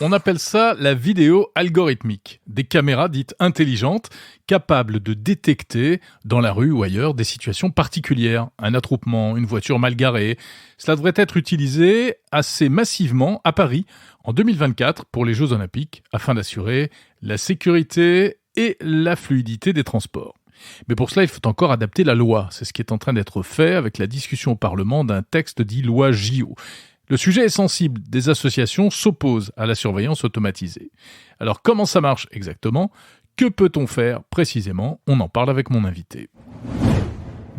On appelle ça la vidéo algorithmique. Des caméras dites intelligentes, capables de détecter, dans la rue ou ailleurs, des situations particulières. Un attroupement, une voiture mal garée. Cela devrait être utilisé assez massivement à Paris en 2024 pour les Jeux Olympiques, afin d'assurer la sécurité et la fluidité des transports. Mais pour cela, il faut encore adapter la loi. C'est ce qui est en train d'être fait avec la discussion au Parlement d'un texte dit loi JO. Le sujet est sensible. Des associations s'opposent à la surveillance automatisée. Alors, comment ça marche exactement ? Que peut-on faire précisément ? On en parle avec mon invité.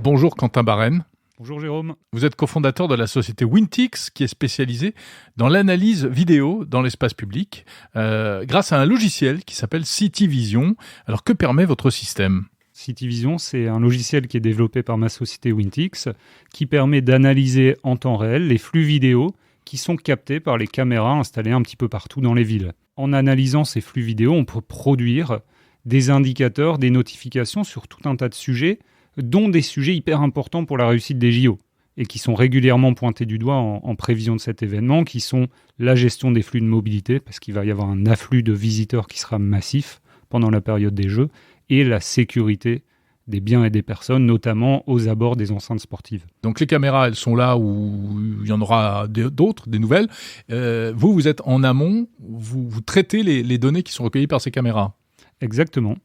Bonjour Quentin Barène. Bonjour Jérôme. Vous êtes cofondateur de la société Wintix, qui est spécialisée dans l'analyse vidéo dans l'espace public, grâce à un logiciel qui s'appelle CityVision. Alors, que permet votre système ? CityVision, c'est un logiciel qui est développé par ma société Wintix, qui permet d'analyser en temps réel les flux vidéo qui sont captés par les caméras installées un petit peu partout dans les villes. En analysant ces flux vidéo, on peut produire des indicateurs, des notifications sur tout un tas de sujets, dont des sujets hyper importants pour la réussite des JO, et qui sont régulièrement pointés du doigt en prévision de cet événement, qui sont la gestion des flux de mobilité, parce qu'il va y avoir un afflux de visiteurs qui sera massif pendant la période des Jeux, et la sécurité des biens et des personnes, notamment aux abords des enceintes sportives. Donc les caméras, elles sont là où il y en aura d'autres, des nouvelles. Vous êtes en amont, vous traitez les données qui sont recueillies par ces caméras. Exactement.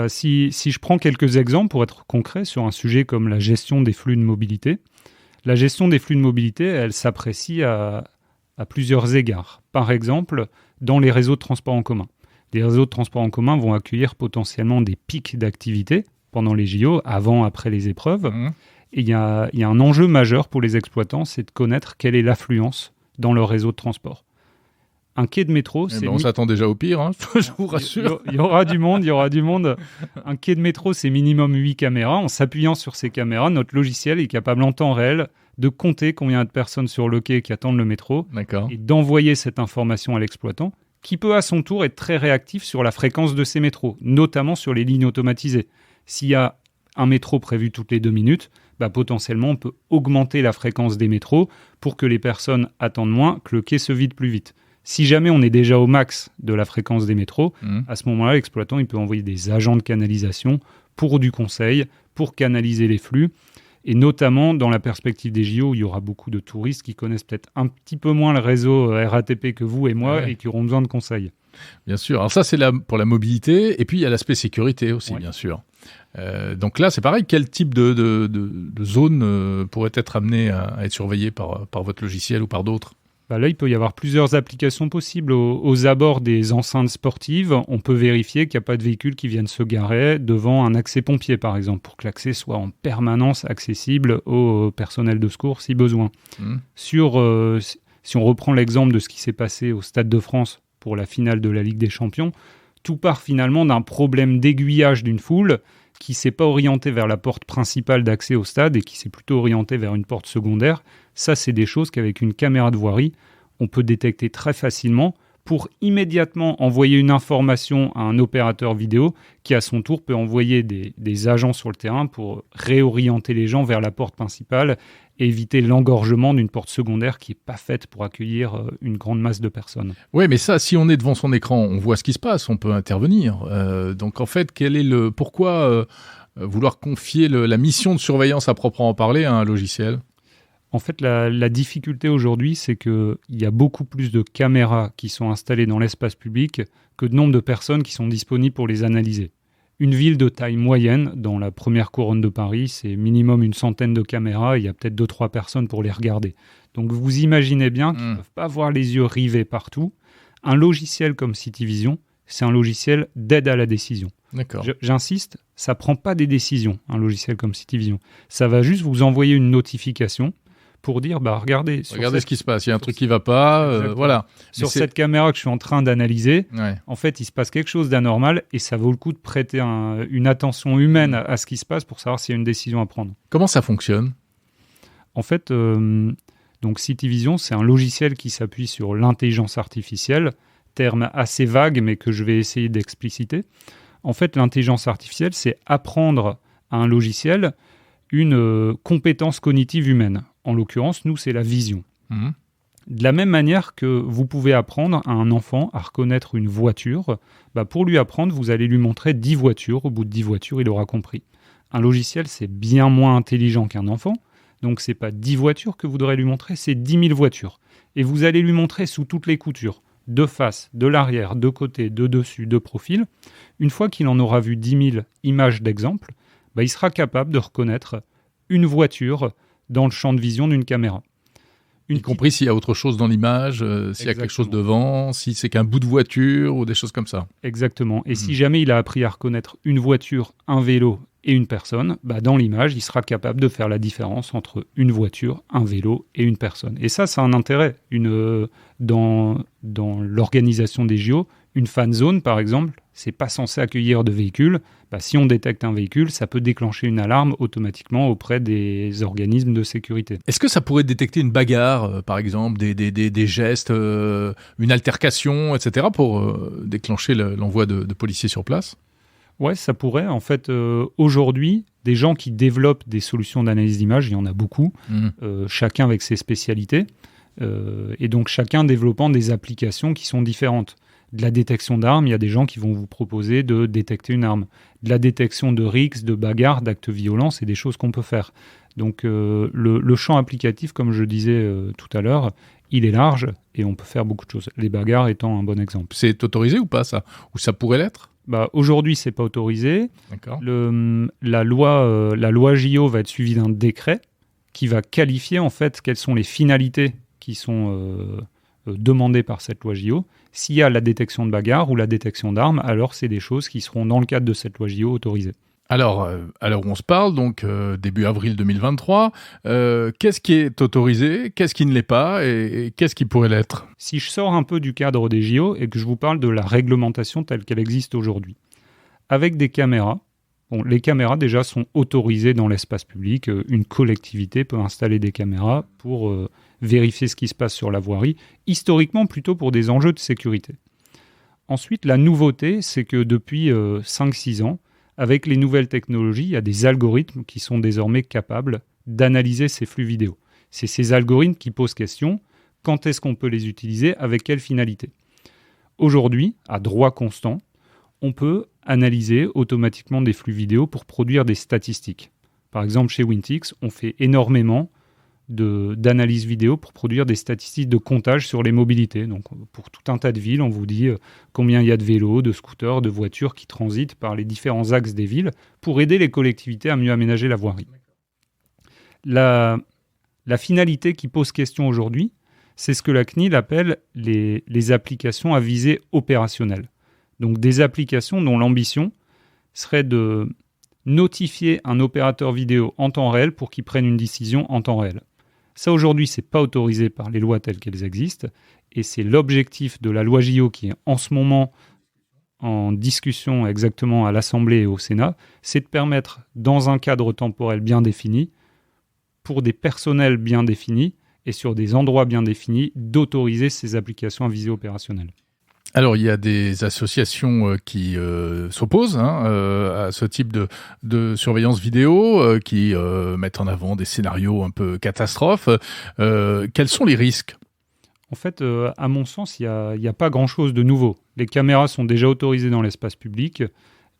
Si je prends quelques exemples pour être concret sur un sujet comme la gestion des flux de mobilité, la gestion des flux de mobilité, elle s'apprécie à plusieurs égards. Par exemple, dans les réseaux de transport en commun. Les réseaux de transport en commun vont accueillir potentiellement des pics d'activité pendant les JO, avant, après les épreuves. Et il y a un enjeu majeur pour les exploitants, c'est de connaître quelle est l'affluence dans leur réseau de transport. Un quai de métro, on s'attend déjà au pire, hein, je vous rassure. Il y aura du monde. Un quai de métro, c'est minimum 8 caméras. En s'appuyant sur ces caméras, notre logiciel est capable en temps réel de compter combien de personnes sur le quai qui attendent le métro. D'accord. Et d'envoyer cette information à l'exploitant, qui peut à son tour être très réactif sur la fréquence de ces métros, notamment sur les lignes automatisées. S'il y a un métro prévu toutes les 2 minutes, potentiellement on peut augmenter la fréquence des métros pour que les personnes attendent moins, que le quai se vide plus vite. Si jamais on est déjà au max de la fréquence des métros, à ce moment-là, l'exploitant il peut envoyer des agents de canalisation pour du conseil, pour canaliser les flux. Et notamment dans la perspective des JO, où il y aura beaucoup de touristes qui connaissent peut-être un petit peu moins le réseau RATP que vous et moi, et qui auront besoin de conseils. Bien sûr. Alors ça, c'est pour la mobilité. Et puis, il y a l'aspect sécurité aussi, bien sûr. Donc là, c'est pareil. Quel type de zone pourrait être amené à être surveillée par votre logiciel ou par d'autres ? Là, il peut y avoir plusieurs applications possibles. Aux abords des enceintes sportives, on peut vérifier qu'il n'y a pas de véhicules qui viennent se garer devant un accès pompier, par exemple, pour que l'accès soit en permanence accessible au personnel de secours si besoin. Si on reprend l'exemple de ce qui s'est passé au Stade de France pour la finale de la Ligue des Champions, tout part finalement d'un problème d'aiguillage d'une foule qui ne s'est pas orientée vers la porte principale d'accès au stade et qui s'est plutôt orientée vers une porte secondaire. Ça, c'est des choses qu'avec une caméra de voirie, on peut détecter très facilement pour immédiatement envoyer une information à un opérateur vidéo qui, à son tour, peut envoyer des agents sur le terrain pour réorienter les gens vers la porte principale et éviter l'engorgement d'une porte secondaire qui n'est pas faite pour accueillir une grande masse de personnes. Oui, mais ça, si on est devant son écran, on voit ce qui se passe, on peut intervenir. Donc en fait, pourquoi vouloir confier la mission de surveillance à proprement parler à un logiciel ? En fait, la difficulté aujourd'hui, c'est qu'il y a beaucoup plus de caméras qui sont installées dans l'espace public que de nombre de personnes qui sont disponibles pour les analyser. Une ville de taille moyenne, dans la première couronne de Paris, c'est minimum une centaine de caméras et il y a peut-être 2-3 personnes pour les regarder. Donc vous imaginez bien qu'ils ne peuvent pas avoir les yeux rivés partout. Un logiciel comme CityVision, c'est un logiciel d'aide à la décision. D'accord. J'insiste, ça ne prend pas des décisions, un logiciel comme CityVision. Ça va juste vous envoyer une notification pour dire, regardez ce qui se passe, il y a un truc qui ne va pas, voilà. Sur cette caméra que je suis en train d'analyser, en fait, il se passe quelque chose d'anormal et ça vaut le coup de prêter une attention humaine à ce qui se passe pour savoir s'il y a une décision à prendre. Comment ça fonctionne ? En fait, donc CityVision, c'est un logiciel qui s'appuie sur l'intelligence artificielle, terme assez vague mais que je vais essayer d'expliciter. En fait, l'intelligence artificielle, c'est apprendre à un logiciel une compétence cognitive humaine. En l'occurrence, nous, c'est la vision. De la même manière que vous pouvez apprendre à un enfant à reconnaître une voiture, pour lui apprendre, vous allez lui montrer 10 voitures. Au bout de 10 voitures, il aura compris. Un logiciel, c'est bien moins intelligent qu'un enfant. Donc, ce n'est pas 10 voitures que vous devrez lui montrer, c'est 10 000 voitures. Et vous allez lui montrer sous toutes les coutures, de face, de l'arrière, de côté, de dessus, de profil. Une fois qu'il en aura vu 10 000 images d'exemple, il sera capable de reconnaître une voiture dans le champ de vision d'une caméra. Y compris s'il y a autre chose dans l'image, s'il y a quelque chose devant, si c'est qu'un bout de voiture ou des choses comme ça. Exactement. Et si jamais il a appris à reconnaître une voiture, un vélo et une personne, dans l'image, il sera capable de faire la différence entre une voiture, un vélo et une personne. Et ça a un intérêt. Dans l'organisation des JO, une fan zone, par exemple, c'est pas censé accueillir de véhicules. Si on détecte un véhicule, ça peut déclencher une alarme automatiquement auprès des organismes de sécurité. Est-ce que ça pourrait détecter une bagarre, par exemple, des gestes, une altercation, etc., pour déclencher l'envoi de policiers sur place ? Ouais, ça pourrait. En fait, aujourd'hui, des gens qui développent des solutions d'analyse d'image, il y en a beaucoup, chacun avec ses spécialités, et donc chacun développant des applications qui sont différentes. De la détection d'armes, il y a des gens qui vont vous proposer de détecter une arme. De la détection de rixes, de bagarres, d'actes violents, c'est des choses qu'on peut faire. Donc le champ applicatif, comme je disais tout à l'heure, il est large et on peut faire beaucoup de choses. Les bagarres étant un bon exemple. C'est autorisé ou pas ça ? Ou ça pourrait l'être ? Aujourd'hui, c'est pas autorisé. D'accord. La loi JO va être suivie d'un décret qui va qualifier en fait quelles sont les finalités qui sont demandées par cette loi JO. S'il y a la détection de bagarre ou la détection d'armes, alors c'est des choses qui seront dans le cadre de cette loi JO autorisées. Alors, on se parle, donc début avril 2023, qu'est-ce qui est autorisé, qu'est-ce qui ne l'est pas et qu'est-ce qui pourrait l'être ? Si je sors un peu du cadre des JO et que je vous parle de la réglementation telle qu'elle existe aujourd'hui, avec des caméras, les caméras déjà sont autorisées dans l'espace public, une collectivité peut installer des caméras pour vérifier ce qui se passe sur la voirie, historiquement plutôt pour des enjeux de sécurité. Ensuite, la nouveauté, c'est que depuis 5-6 ans, avec les nouvelles technologies, il y a des algorithmes qui sont désormais capables d'analyser ces flux vidéo. C'est ces algorithmes qui posent question, quand est-ce qu'on peut les utiliser, avec quelle finalité ? Aujourd'hui, à droit constant, on peut analyser automatiquement des flux vidéo pour produire des statistiques. Par exemple, chez Wintix, on fait énormément d'analyse vidéo pour produire des statistiques de comptage sur les mobilités. Donc, pour tout un tas de villes, on vous dit combien il y a de vélos, de scooters, de voitures qui transitent par les différents axes des villes pour aider les collectivités à mieux aménager la voirie. La finalité qui pose question aujourd'hui, c'est ce que la CNIL appelle les applications à visée opérationnelle. Donc, des applications dont l'ambition serait de notifier un opérateur vidéo en temps réel pour qu'il prenne une décision en temps réel. Ça, aujourd'hui, ce n'est pas autorisé par les lois telles qu'elles existent. Et c'est l'objectif de la loi JO qui est en ce moment en discussion exactement à l'Assemblée et au Sénat, c'est de permettre, dans un cadre temporel bien défini, pour des personnels bien définis et sur des endroits bien définis, d'autoriser ces applications à visée opérationnelle. Alors, il y a des associations qui s'opposent à ce type de surveillance vidéo, qui mettent en avant des scénarios un peu catastrophes. Quels sont les risques ? En fait, à mon sens, il n'y a pas grand-chose de nouveau. Les caméras sont déjà autorisées dans l'espace public.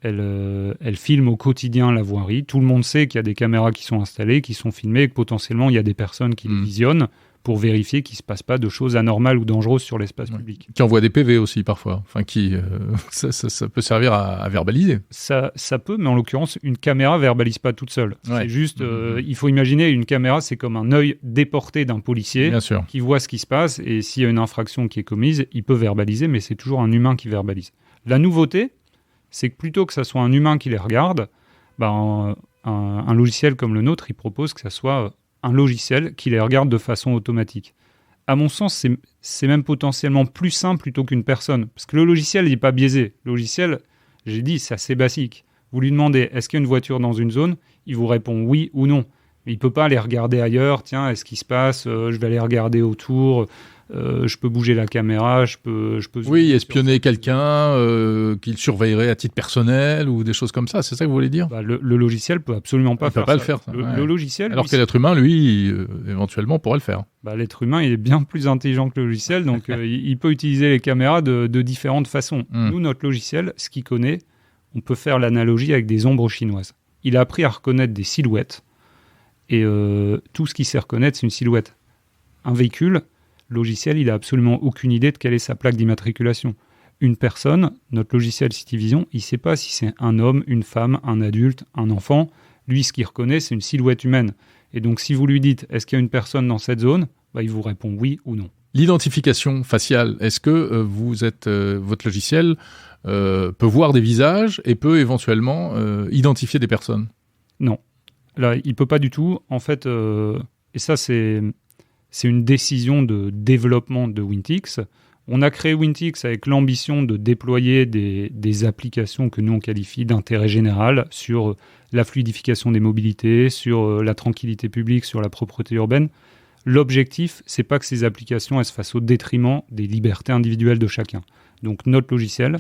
Elles filment au quotidien la voirie. Tout le monde sait qu'il y a des caméras qui sont installées, qui sont filmées, et que potentiellement, il y a des personnes qui les visionnent pour vérifier qu'il ne se passe pas de choses anormales ou dangereuses sur l'espace public. Qui envoient des PV aussi parfois, ça peut servir à verbaliser. Ça peut, mais en l'occurrence, une caméra ne verbalise pas toute seule. Ouais. C'est juste, il faut imaginer, une caméra, c'est comme un œil déporté d'un policier qui voit ce qui se passe, et s'il y a une infraction qui est commise, il peut verbaliser, mais c'est toujours un humain qui verbalise. La nouveauté, c'est que plutôt que ça soit un humain qui les regarde, un logiciel comme le nôtre, il propose que ça soit un logiciel qui les regarde de façon automatique. À mon sens, c'est même potentiellement plus simple plutôt qu'une personne. Parce que le logiciel, il n'est pas biaisé. Le logiciel, j'ai dit, c'est assez basique. Vous lui demandez, est-ce qu'il y a une voiture dans une zone ? Il vous répond oui ou non. Mais il ne peut pas aller regarder ailleurs. Tiens, est-ce qu'il se passe ? Je vais aller regarder autour. je peux bouger la caméra, je peux oui, espionner quelqu'un qu'il surveillerait à titre personnel ou des choses comme ça, c'est ça que vous voulez dire? Le logiciel peut absolument pas faire ça. Il peut pas le faire. Le logiciel, alors que l'être humain, lui, éventuellement, pourrait le faire. L'être humain, il est bien plus intelligent que le logiciel, donc il peut utiliser les caméras de différentes façons. Nous, notre logiciel, ce qu'il connaît, on peut faire l'analogie avec des ombres chinoises. Il a appris à reconnaître des silhouettes, et tout ce qu'il sait reconnaître, c'est une silhouette. Un véhicule, logiciel, il n'a absolument aucune idée de quelle est sa plaque d'immatriculation. Une personne, notre logiciel CityVision, il ne sait pas si c'est un homme, une femme, un adulte, un enfant. Lui, ce qu'il reconnaît, c'est une silhouette humaine. Et donc, si vous lui dites « est-ce qu'il y a une personne dans cette zone ?», il vous répond oui ou non. L'identification faciale, est-ce que votre logiciel peut voir des visages et peut éventuellement identifier des personnes? Non. Là, il ne peut pas du tout. En fait, et ça, c'est une décision de développement de Wintix. On a créé Wintix avec l'ambition de déployer des applications que nous, on qualifie d'intérêt général sur la fluidification des mobilités, sur la tranquillité publique, sur la propreté urbaine. L'objectif, c'est pas que ces applications elles se fassent au détriment des libertés individuelles de chacun. Donc notre logiciel,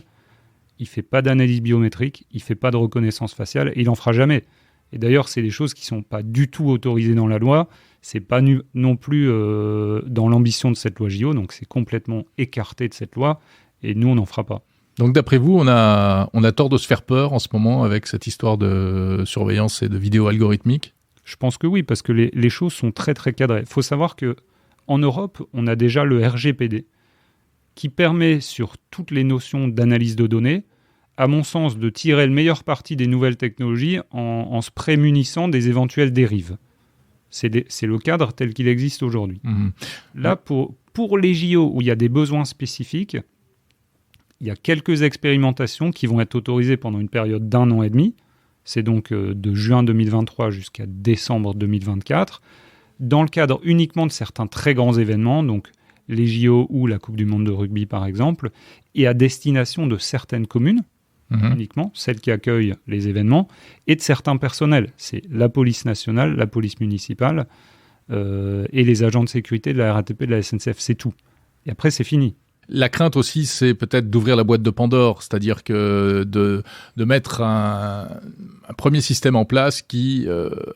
il fait pas d'analyse biométrique, il fait pas de reconnaissance faciale et il en fera jamais. Et d'ailleurs, c'est des choses qui sont pas du tout autorisées dans la loi. C'est pas non plus dans l'ambition de cette loi JO, donc c'est complètement écarté de cette loi. Et nous, on n'en fera pas. Donc d'après vous, on a tort de se faire peur en ce moment avec cette histoire de surveillance et de vidéo algorithmique? Je pense que oui, parce que les choses sont très très cadrées. Il faut savoir qu'en Europe, on a déjà le RGPD qui permet sur toutes les notions d'analyse de données, à mon sens, de tirer le meilleur parti des nouvelles technologies en se prémunissant des éventuelles dérives. C'est le cadre tel qu'il existe aujourd'hui. Là, pour les JO où il y a des besoins spécifiques, il y a quelques expérimentations qui vont être autorisées pendant une période d'1 an et demi. C'est donc de juin 2023 jusqu'à décembre 2024, dans le cadre uniquement de certains très grands événements, donc les JO ou la Coupe du Monde de rugby par exemple, et à destination de certaines communes, uniquement, celles qui accueillent les événements, et de certains personnels. C'est la police nationale, la police municipale et les agents de sécurité de la RATP, de la SNCF, c'est tout. Et après, c'est fini. La crainte aussi, c'est peut-être d'ouvrir la boîte de Pandore, c'est-à-dire que de mettre un premier système en place qui,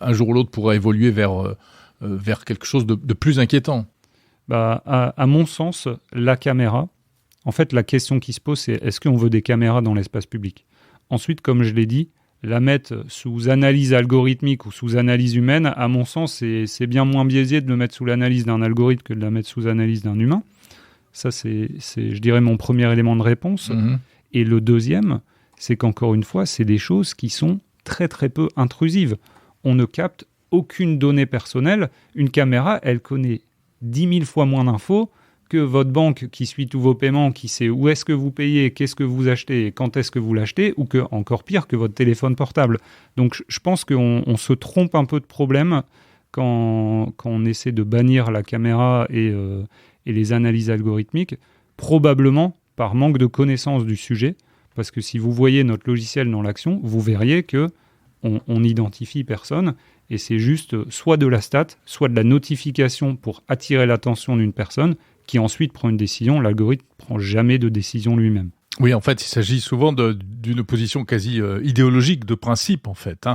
un jour ou l'autre, pourra évoluer vers quelque chose de plus inquiétant. À mon sens, la caméra, en fait, la question qui se pose, c'est est-ce qu'on veut des caméras dans l'espace public? Ensuite, comme je l'ai dit, la mettre sous analyse algorithmique ou sous analyse humaine, à mon sens, c'est bien moins biaisé de le mettre sous l'analyse d'un algorithme que de la mettre sous analyse d'un humain. Ça, c'est, je dirais, mon premier élément de réponse. Et le deuxième, c'est qu'encore une fois, c'est des choses qui sont très, très peu intrusives. On ne capte aucune donnée personnelle. Une caméra, elle connaît 10 000 fois moins d'infos que votre banque qui suit tous vos paiements, qui sait où est-ce que vous payez, qu'est-ce que vous achetez, quand est-ce que vous l'achetez, ou que, encore pire, que votre téléphone portable. Donc, je pense qu'on se trompe un peu de problème quand on essaie de bannir la caméra et les analyses algorithmiques, probablement par manque de connaissance du sujet, parce que si vous voyez notre logiciel dans l'action, vous verriez qu'on n'identifie personne, et c'est juste soit de la stat, soit de la notification pour attirer l'attention d'une personne, qui ensuite prend une décision. L'algorithme ne prend jamais de décision lui-même. Oui, en fait, il s'agit souvent d'une position quasi idéologique, de principe, en fait.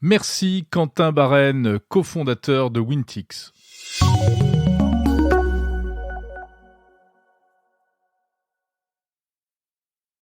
Merci Quentin Barène, cofondateur de Wintix.